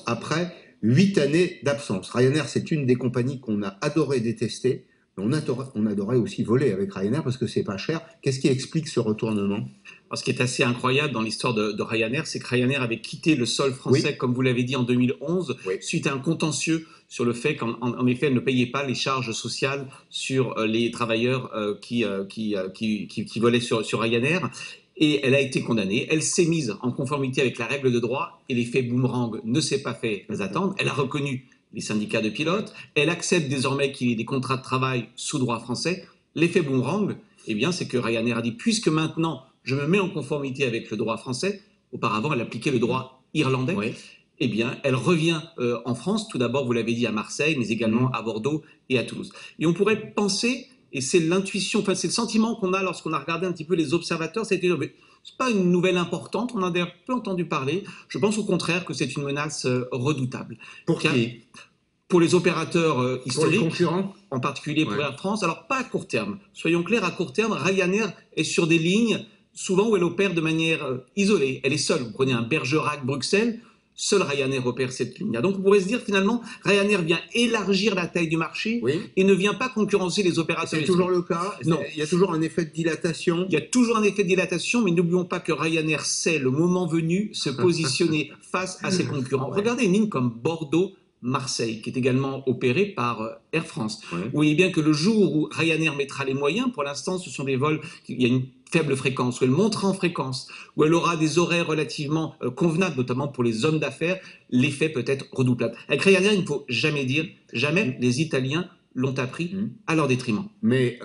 après 8 années d'absence. Ryanair, c'est une des compagnies qu'on a adoré détester, mais on adorait aussi voler avec Ryanair parce que c'est pas cher. Qu'est-ce qui explique ce retournement? Alors, ce qui est assez incroyable dans l'histoire de Ryanair, c'est que Ryanair avait quitté le sol Oui, français, comme vous l'avez dit, en 2011, oui. suite à un contentieux sur le fait qu'en effet, elle ne payait pas les charges sociales sur les travailleurs qui volaient sur Ryanair. Et elle a été condamnée. Elle s'est mise en conformité avec la règle de droit et l'effet boomerang ne s'est pas fait attendre. Elle a reconnu les syndicats de pilotes. Elle accepte désormais qu'il y ait des contrats de travail sous droit français. L'effet boomerang, eh bien, c'est que Ryanair a dit, puisque maintenant je me mets en conformité avec le droit français, auparavant elle appliquait le droit irlandais, Oui. eh bien, elle revient en France, tout d'abord, vous l'avez dit, à Marseille, mais également à Bordeaux et à Toulouse. Et on pourrait penser, et c'est l'intuition, enfin c'est le sentiment qu'on a lorsqu'on a regardé un petit peu les observateurs, c'est que c'est pas une nouvelle importante, on en a d'ailleurs peu entendu parler. Je pense au contraire que c'est une menace redoutable. Pour Car, qui? pour les opérateurs Pour les historiques, concurrents? en particulier pour Ouais. Air France, alors pas à court terme. Soyons clairs, à court terme, Ryanair est sur des lignes souvent où elle opère de manière isolée. Elle est seule. Vous prenez un Bergerac-Bruxelles, seul Ryanair opère cette ligne. Donc on pourrait se dire finalement, Ryanair vient élargir la taille du marché Oui. et ne vient pas concurrencer les opérateurs. C'est toujours le cas? Non. Il y a toujours un effet de dilatation? Il y a toujours un effet de dilatation, mais n'oublions pas que Ryanair sait, le moment venu, se positionner face à ses concurrents. Ouais. Regardez une ligne comme Bordeaux-Marseille, qui est également opérée par Air France. Ouais. Vous voyez bien que le jour où Ryanair mettra les moyens, pour l'instant, ce sont des vols, il y a une faible fréquence, où elle montera en fréquence, où elle aura des horaires relativement convenables, notamment pour les hommes d'affaires, l'effet peut être redoublable. Avec Ryanair, il ne faut jamais dire, jamais les Italiens l'ont appris à leur détriment. Mais